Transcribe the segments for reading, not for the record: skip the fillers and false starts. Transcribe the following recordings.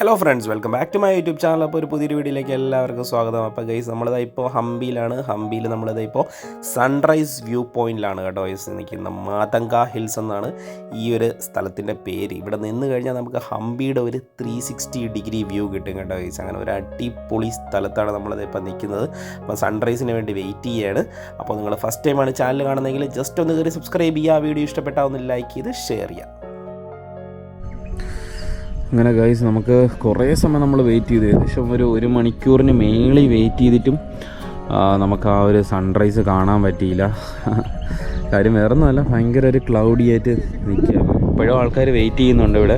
Hello friends, welcome back to my YouTube channel. അപ്പോൾ ഒരു പുതിയൊരു വീഡിയോയിലേക്ക് എല്ലാവർക്കും സ്വാഗതം. അപ്പോൾ ഗൈസ്, നമ്മളിതാ ഇപ്പോൾ ഹംപിയിൽ നമ്മളിതാ ഇപ്പോൾ സൺറൈസ് വ്യൂ പോയിൻറ്റിലാണ് കേട്ടോ ഗൈസ് നിൽക്കുന്നത്. മാതങ്ക ഹിൽസ് എന്നാണ് ഈ ഒരു സ്ഥലത്തിൻ്റെ പേര്. ഇവിടെ നിന്ന് കഴിഞ്ഞാൽ നമുക്ക് ഹംപിയുടെ ഒരു 360 ഡിഗ്രി വ്യൂ കിട്ടും കേട്ടോ ഗൈസ്. അങ്ങനെ ഒരു അടിപൊളി സ്ഥലത്താണ് നമ്മളിത് ഇപ്പോൾ നിൽക്കുന്നത്. അപ്പോൾ സൺറൈസിന് വേണ്ടി വെയിറ്റ് ചെയ്യുകയാണ്. അപ്പോൾ നിങ്ങൾ ഫസ്റ്റ് ടൈമാണ് ചാനൽ കാണുന്നതെങ്കിൽ ജസ്റ്റ് ഒന്ന് കയറി സബ്സ്ക്രൈബ് ചെയ്യുക, വീഡിയോ ഇഷ്ടപ്പെട്ടാൽ ഒന്ന് ലൈക്ക് ചെയ്ത് ഷെയർ ചെയ്യുക. അങ്ങനെ ഗൈസ്, നമുക്ക് കുറേ സമയം നമ്മൾ വെയിറ്റ് ചെയ്തു, ഏകദേശം ഒരു മണിക്കൂറിന് മേളിൽ വെയിറ്റ് ചെയ്തിട്ടും നമുക്ക് ആ ഒരു സൺറൈസ് കാണാൻ പറ്റിയില്ല. കാര്യം വേറെ ഒന്നുമല്ല, ഭയങ്കര ഒരു ക്ലൗഡി ആയിട്ട് നിൽക്കുക. ഇപ്പോഴും ആൾക്കാർ വെയിറ്റ് ചെയ്യുന്നുണ്ട് ഇവിടെ,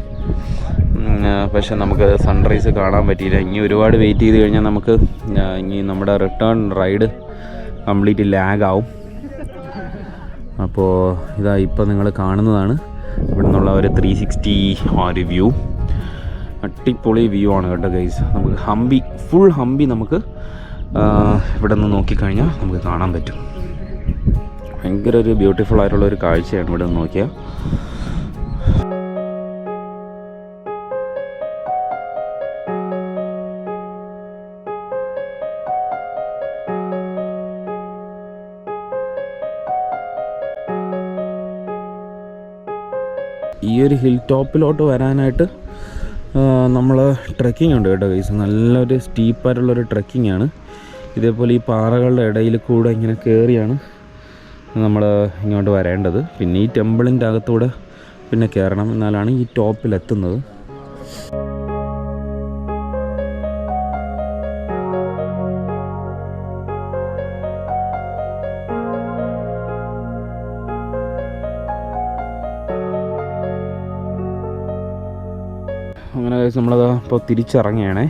പക്ഷെ നമുക്ക് സൺറൈസ് കാണാൻ പറ്റിയില്ല. ഇനി ഒരുപാട് വെയിറ്റ് ചെയ്ത് കഴിഞ്ഞാൽ നമുക്ക് ഇനി നമ്മുടെ റിട്ടേൺ റൈഡ് കംപ്ലീറ്റ് ലാഗാവും. അപ്പോൾ ഇതാ ഇപ്പോൾ നിങ്ങൾ കാണുന്നതാണ് ഇവിടെ നിന്നുള്ള ഒരു 360 ഒരു വ്യൂ. അടിപൊളി വ്യൂ ആണ് കേട്ടോ ഗൈസ്. നമുക്ക് ഫുൾ ഹംപി നമുക്ക് ഇവിടെ നിന്ന് നോക്കിക്കഴിഞ്ഞാൽ നമുക്ക് കാണാൻ പറ്റും. ഭയങ്കര ഒരു ബ്യൂട്ടിഫുൾ ആയിട്ടുള്ള ഒരു കാഴ്ചയാണ് ഇവിടെ നിന്ന് നോക്കിയാൽ. ഈ ഒരു ഹിൽ ടോപ്പിലോട്ട് വരാനായിട്ട് നമ്മൾ ട്രെക്കിംഗ് ഉണ്ട് കേട്ടോ ഗൈസ്. നല്ലൊരു സ്റ്റീപ്പായിട്ടുള്ളൊരു ട്രെക്കിംഗ് ആണ്. ഇതേപോലെ ഈ പാറകളുടെ ഇടയിൽ കൂടെ ഇങ്ങനെ കയറിയാണ് നമ്മൾ ഇങ്ങോട്ട് വരേണ്ടത്. പിന്നെ ഈ ടെമ്പിളിൻ്റെ അകത്തൂടെ പിന്നെ കയറണം, എന്നാലാണ് ഈ ടോപ്പിലെത്തുന്നത്. അങ്ങനെ നമ്മളത് ഇപ്പോൾ തിരിച്ചിറങ്ങുകയാണേ.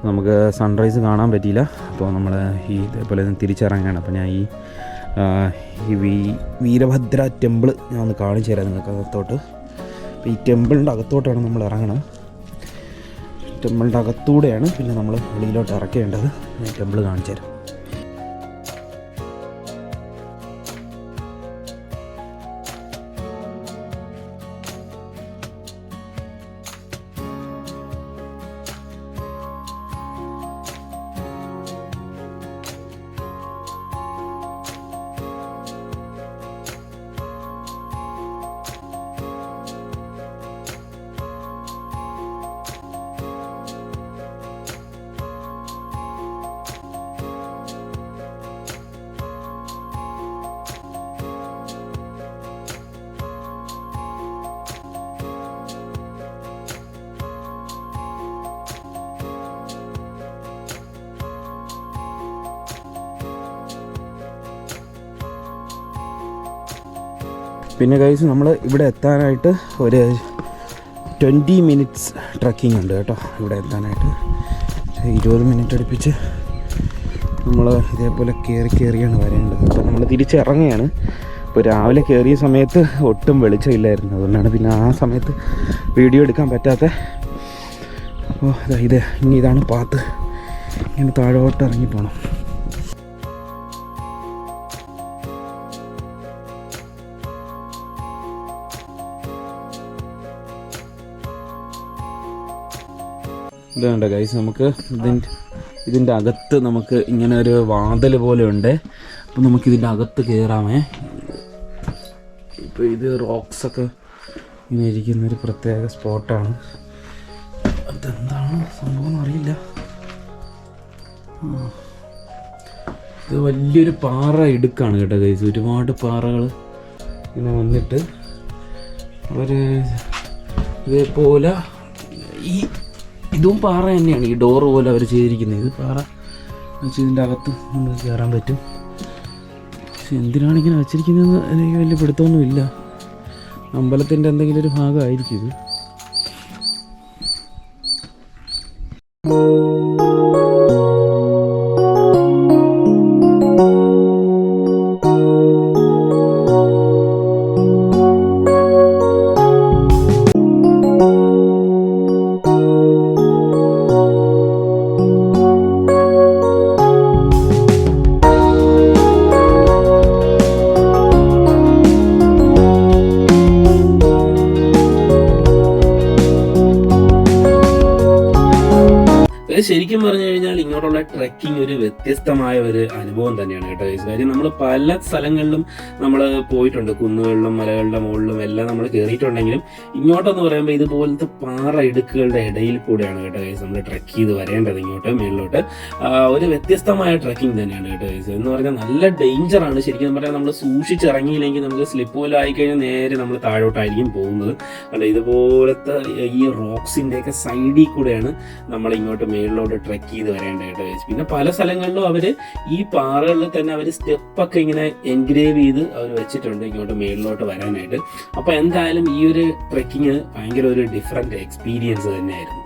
നമുക്ക് സൺറൈസ് കാണാൻ പറ്റിയില്ല, അപ്പോൾ നമ്മൾ ഇതേപോലെ തിരിച്ചിറങ്ങുകയാണ്. അപ്പോൾ ഞാൻ ഈ വീരഭദ്ര ടെമ്പിൾ ഞാൻ ഒന്ന് കാണിച്ചു തരാം നിങ്ങൾക്ക് അകത്തോട്ട്. അപ്പോൾ ഈ ടെമ്പിളിൻ്റെ അകത്തോട്ടാണ് നമ്മൾ ഇറങ്ങണം. ടെമ്പിളിൻ്റെ അകത്തൂടെയാണ് പിന്നെ നമ്മൾ വെളിയിലോട്ട് ഇറക്കേണ്ടത്. ഞാൻ ടെമ്പിൾ കാണിച്ചു തരാം. പിന്നെ ഗൈസ്, നമ്മൾ ഇവിടെ എത്താനായിട്ട് ഒരു 20 മിനിറ്റ്സ് ട്രക്കിംഗ് ഉണ്ട് കേട്ടോ. ഇവിടെ എത്താനായിട്ട് 20 മിനിറ്റ് അടുപ്പിച്ച് നമ്മൾ ഇതേപോലെ കയറിയാണ് വരേണ്ടത്. അപ്പോൾ നമ്മൾ തിരിച്ചിറങ്ങുകയാണ്. ഇപ്പോൾ രാവിലെ കയറിയ സമയത്ത് ഒട്ടും വെളിച്ചമില്ലായിരുന്നു, അതുകൊണ്ടാണ് പിന്നെ ആ സമയത്ത് വീഡിയോ എടുക്കാൻ പറ്റാത്ത. അപ്പോൾ ഇതാണ് പാത്ത്. ഇങ്ങനെ താഴോട്ട് ഇറങ്ങി പോകണം. ഇതുണ്ട് ഗൈസ്, നമുക്ക് ഇതിൻ്റെ അകത്ത് നമുക്ക് ഇങ്ങനെ ഒരു വാതിൽ പോലെ ഉണ്ട്. അപ്പോൾ നമുക്കിതിൻ്റെ അകത്ത് കയറാമേ. ഇപ്പോൾ ഇത് റോക്സൊക്കെ ഇങ്ങനെ ഇരിക്കുന്നൊരു പ്രത്യേക സ്പോട്ടാണ്. അതെന്താണ് സംഭവം അറിയില്ല. ഇത് വലിയൊരു പാറ ഇടുക്കാണ് കേട്ടോ ഗൈസ്. ഒരുപാട് പാറകൾ ഇങ്ങനെ വന്നിട്ട് ഇതേപോലെ ഇതും പാറ തന്നെയാണ്. ഈ ഡോറ് പോലെ അവർ ചെയ്തിരിക്കുന്നത്. ഇത് പാറ വെച്ച് ഇതിൻ്റെ അകത്ത് നമുക്ക് കയറാൻ പറ്റും. പക്ഷെ എന്തിനാണ് ഇങ്ങനെ വച്ചിരിക്കുന്നതെന്ന് എനിക്ക് വലിയ പിടുത്തമൊന്നുമില്ല. അമ്പലത്തിൻ്റെ എന്തെങ്കിലും ഒരു ഭാഗമായിരിക്കും ഇത്. ശരിക്കും പറഞ്ഞു കഴിഞ്ഞാൽ ഇങ്ങോട്ടുള്ള ട്രെക്കിംഗ് ഒരു വ്യത്യസ്തമായ ഒരു അനുഭവം തന്നെയാണ് കേട്ടോ ഗൈസ്. കാര്യം നമ്മൾ പല സ്ഥലങ്ങളിലും നമ്മൾ പോയിട്ടുണ്ട്, കുന്നുകളിലും മലകളുടെ മുകളിലും എല്ലാം നമ്മൾ കയറിയിട്ടുണ്ടെങ്കിലും ഇങ്ങോട്ടെന്ന് പറയുമ്പോൾ ഇതുപോലത്തെ പാറ ഇടുക്കുകളുടെ ഇടയിൽ കൂടെയാണ് കേട്ടോ ഗൈസ് നമ്മൾ ട്രെക്ക് ചെയ്ത് വരേണ്ടത് ഇങ്ങോട്ട് മേളിലോട്ട്. ഒരു വ്യത്യസ്തമായ ട്രെക്കിംഗ് തന്നെയാണ് കേട്ടോ ഗൈസ്. എന്ന് പറഞ്ഞാൽ നല്ല ഡേഞ്ചറാണ് ശരിക്കും പറഞ്ഞാൽ. നമ്മൾ സൂക്ഷിച്ചിറങ്ങിയില്ലെങ്കിൽ നമുക്ക് സ്ലിപ്പ് പോലും ആയിക്കഴിഞ്ഞാൽ നേരെ നമ്മൾ താഴോട്ടായിരിക്കും പോകുന്നത്. അല്ല ഇതുപോലത്തെ ഈ റോക്സിൻ്റെയൊക്കെ സൈഡിൽ കൂടെയാണ് നമ്മൾ ഇങ്ങോട്ട് മേളിലോട്ട് ട്രെക്ക് ചെയ്ത് വരേണ്ടത് കേട്ടോ ഗൈസ്. പിന്നെ പല സ്ഥലങ്ങളിലും അവർ ഈ പാറകളിൽ തന്നെ അവർ സ്റ്റെപ്പൊക്കെ ഇങ്ങനെ എൻഗ്രേവ് ചെയ്ത് അവർ വെച്ചിട്ടുണ്ട് ഇങ്ങോട്ട് മേളിലോട്ട് വരാനായിട്ട്. അപ്പോൾ എന്തായാലും ഈ ഒരു ട്രെക്കിങ് ഭയങ്കര ഒരു ഡിഫറെൻ്റ് എക്സ്പീരിയൻസ് തന്നെയായിരുന്നു.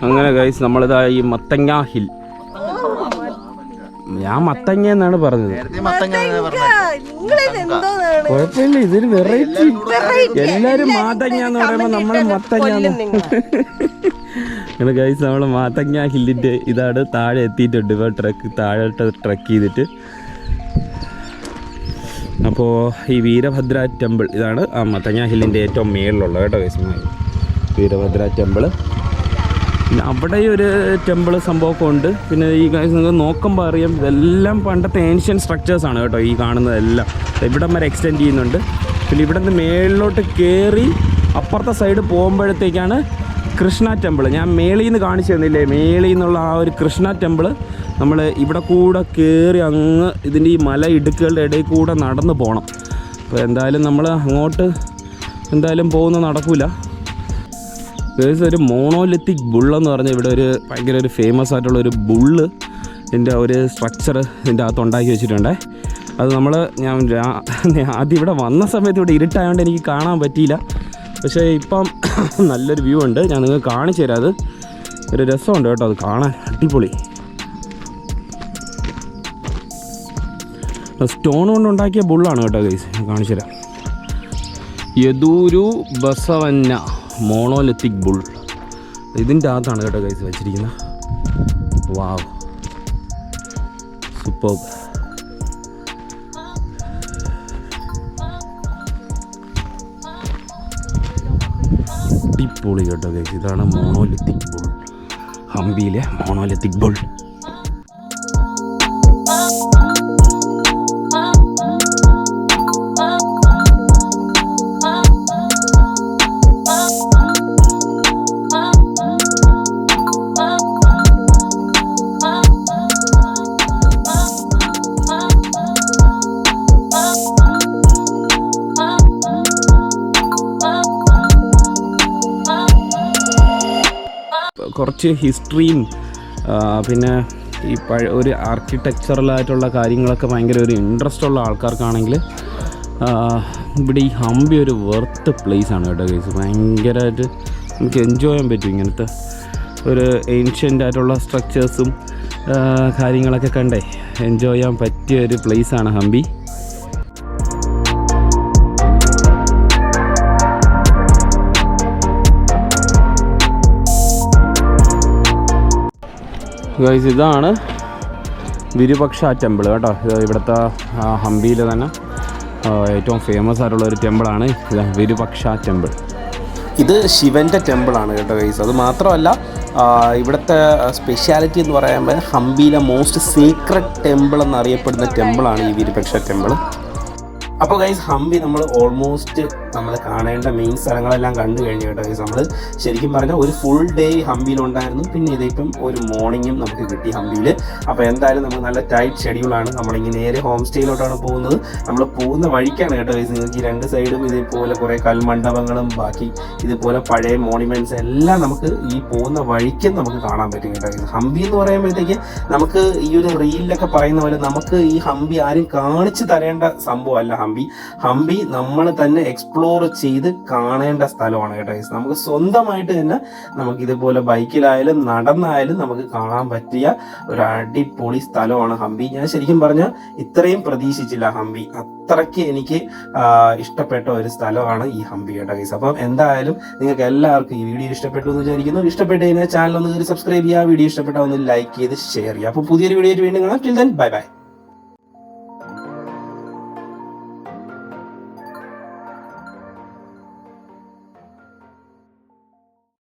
അങ്ങനെ ഗൈസ് നമ്മളിതാ ഈ മത്തങ്ങ ഹിൽ, ഞാൻ മത്തങ്ങ എന്നാണ് പറഞ്ഞത്, കുഴപ്പമില്ല, ഇതൊരു വെറൈറ്റി. എല്ലാരും മാതങ്ങ എന്ന് പറയുമ്പോ നമ്മള് മത്തങ്ങ. ഗൈസ് നമ്മള് മാതങ്ങ ഹില്ലിന്റെ ഇതാണ് താഴെ എത്തിയിട്ടുണ്ട്. ഇപ്പൊ താഴോട്ട് ട്രക്ക് ചെയ്തിട്ട് അപ്പോൾ ഈ വീരഭദ്ര ടെമ്പിൾ ഇതാണ് ആ മത്തങ്ങ ഹില്ലിന്റെ ഏറ്റവും മേളിലുള്ളത് കേട്ടോ ഗൈസ്. വീരഭദ്ര ടെമ്പിള്, പിന്നെ അവിടെ ഒരു ടെമ്പിൾ സംഭവമൊക്കെ ഉണ്ട്. പിന്നെ ഈ നിങ്ങൾക്ക് നോക്കുമ്പോൾ അറിയാം ഇതെല്ലാം പണ്ടത്തെ ഏൻഷ്യൻ സ്ട്രക്ചേഴ്സാണ് കേട്ടോ ഈ കാണുന്നതെല്ലാം. ഇവിടം വരെ എക്സ്റ്റെൻഡ് ചെയ്യുന്നുണ്ട്. പിന്നെ ഇവിടെ നിന്ന് മേളിലോട്ട് കയറി അപ്പുറത്തെ സൈഡ് പോകുമ്പോഴത്തേക്കാണ് കൃഷ്ണ ടെമ്പിൾ. ഞാൻ മേളിൽ നിന്ന് കാണിച്ചു തന്നില്ലേ, മേളിൽ നിന്നുള്ള ആ ഒരു കൃഷ്ണ ടെമ്പിൾ നമ്മൾ ഇവിടെ കൂടെ കയറി അങ്ങ് ഇതിൻ്റെ ഈ മല ഇടുക്കുകളുടെ ഇടയിൽ കൂടെ നടന്ന് പോകണം. അപ്പോൾ എന്തായാലും നമ്മൾ അങ്ങോട്ട് എന്തായാലും പോകുന്നത് നടക്കില്ല. ഒരു മോണോലിത്തിക് ബുള്ളെന്ന് പറഞ്ഞാൽ ഇവിടെ ഒരു ഭയങ്കര ഒരു ഫേമസ് ആയിട്ടുള്ള ഒരു ബുള്ള് ഇതിൻ്റെ ഒരു സ്ട്രക്ചർ ഇതിൻ്റെ അകത്ത് ഉണ്ടാക്കി വെച്ചിട്ടുണ്ട്. അത് ഞാൻ ആദ്യം ഇവിടെ വന്ന സമയത്ത് ഇവിടെ ഇരുട്ടായതുകൊണ്ട് എനിക്ക് കാണാൻ പറ്റിയില്ല. പക്ഷേ ഇപ്പം നല്ലൊരു വ്യൂ ഉണ്ട്, ഞാൻ നിങ്ങൾക്ക് കാണിച്ചു തരാം. അത് ഒരു രസമുണ്ട് കേട്ടോ, അത് കാണാൻ അടിപൊളി. സ്റ്റോൺ കൊണ്ട് ഉണ്ടാക്കിയ ബുള്ളാണ് കേട്ടോ ഗൈസ്, കാണിച്ചു തരാം. യദൂരു ബസവന്ന മോണോലിത്തിക് ബുൾ ഇതിൻ്റെ അകത്താണ് കേട്ടോ ഗൈസ് വെച്ചിരിക്കുന്നത്. വാവ്, സൂപ്പർബ്. അടിപൊളി കേട്ടോ ഗൈസ്, ഇതാണ് മോണോലിത്തിക് ബുൾ, ഹംപിയിലെ മോണോലിത്തിക് ബുൾ. കുറച്ച് ഹിസ്റ്ററിയും പിന്നെ ഈ ഒരു ആർക്കിടെക്ചറലായിട്ടുള്ള കാര്യങ്ങളൊക്കെ ഭയങ്കര ഒരു ഇൻട്രസ്റ്റ് ഉള്ള ആൾക്കാർക്കാണെങ്കിൽ ഇവിടെ ഈ ഹംപി ഒരു വെർത്ത് പ്ലേസ് ആണ് കേട്ടോ ഗൈസ്. ഭയങ്കരമായിട്ട് നമുക്ക് എൻജോയ് ചെയ്യാൻ പറ്റും ഇങ്ങനത്തെ ഒരു ഏൻഷ്യൻ്റ് ആയിട്ടുള്ള സ്ട്രക്ചേഴ്സും കാര്യങ്ങളൊക്കെ കണ്ടേ എൻജോയ് ചെയ്യാൻ പറ്റിയ ഒരു പ്ലേസാണ് ഹംപി. ഗൈസ് ഇതാണ് വിരുപക്ഷ ടെമ്പിൾ കേട്ടോ. ഇവിടുത്തെ ഹംപിയിൽ തന്നെ ഏറ്റവും ഫേമസ് ആയിട്ടുള്ള ഒരു ടെമ്പിളാണ് വിരൂപാക്ഷ ടെമ്പിൾ. ഇത് ശിവൻ്റെ ടെമ്പിളാണ് കേട്ടോ ഗൈസ്. അത് മാത്രമല്ല ഇവിടുത്തെ സ്പെഷ്യാലിറ്റി എന്ന് പറയുമ്പോൾ ഹംപിയിലെ മോസ്റ്റ് സീക്രട്ട് ടെമ്പിൾ എന്നറിയപ്പെടുന്ന ടെമ്പിളാണ് ഈ വിരൂപാക്ഷ ടെമ്പിൾ. അപ്പോൾ ഗൈസ് ഹംപി നമ്മൾ ഓൾമോസ്റ്റ് നമ്മൾ കാണേണ്ട മെയിൻ സ്ഥലങ്ങളെല്ലാം കണ്ടു കഴിഞ്ഞു കേട്ടോ ഗൈസ്. നമ്മൾ ശരിക്കും പറഞ്ഞാൽ ഒരു ഫുൾ ഡേ ഹംപിയിലുണ്ടായിരുന്നു. പിന്നെ ഇതിപ്പം ഒരു മോർണിംഗും നമുക്ക് കിട്ടി ഹംപിയിൽ. അപ്പോൾ എന്തായാലും നമുക്ക് നല്ല ടൈറ്റ് ഷെഡ്യൂളാണ്. നമ്മളിങ്ങനെ നേരെ ഹോം സ്റ്റേയിലോട്ടാണ് പോകുന്നത്. നമ്മൾ പോകുന്ന വഴിക്കാണ് കേട്ടോ ഗൈസ്. നിങ്ങൾക്ക് ഈ രണ്ട് സൈഡും ഇതേപോലെ കുറേ കൽമണ്ഡപങ്ങളും ബാക്കി ഇതുപോലെ പഴയ മോണിമെൻറ്റ്സ് എല്ലാം നമുക്ക് ഈ പോകുന്ന വഴിക്കും നമുക്ക് കാണാൻ പറ്റും കേട്ടോ ഗൈസ്. ഹംപി എന്ന് പറയുമ്പോഴത്തേക്ക് നമുക്ക് ഈ ഒരു റീലിലൊക്കെ പറയുന്ന പോലെ നമുക്ക് ഈ ഹംപി ആരും കാണിച്ചു തരേണ്ട സംഭവമല്ല. ഹംപി നമ്മൾ തന്നെ എക്സ്പ്ലോർ ചെയ്ത് കാണേണ്ട സ്ഥലമാണ് കേട്ടോ. നമുക്ക് സ്വന്തമായിട്ട് തന്നെ നമുക്ക് ഇതുപോലെ ബൈക്കിലായാലും നടന്നായാലും നമുക്ക് കാണാൻ പറ്റിയ ഒരു അടിപൊളി സ്ഥലമാണ് ഹംപി. ഞാൻ ശരിക്കും പറഞ്ഞാൽ ഇത്രയും പ്രതീക്ഷിച്ചില്ല ഹംപി. അത്രയ്ക്ക് എനിക്ക് ഇഷ്ടപ്പെട്ട ഒരു സ്ഥലമാണ് ഈ ഹംപി കേട്ടോ ഗൈസ്. അപ്പം എന്തായാലും നിങ്ങൾക്ക് എല്ലാവർക്കും ഈ വീഡിയോ ഇഷ്ടപ്പെട്ടു എന്ന് വിചാരിക്കുന്നു. ഇഷ്ടപ്പെട്ട് കഴിഞ്ഞാൽ ചാനൽ ഒന്ന് സബ്സ്ക്രൈബ് ചെയ്യുക. വീഡിയോ ഇഷ്ടപ്പെട്ടാൽ ഒന്ന് ലൈക്ക് ചെയ്ത് ഷെയർ ചെയ്യുക. അപ്പോൾ പുതിയൊരു വീഡിയോ ആയിട്ട് വീണ്ടും കാണാം. Till then bye bye.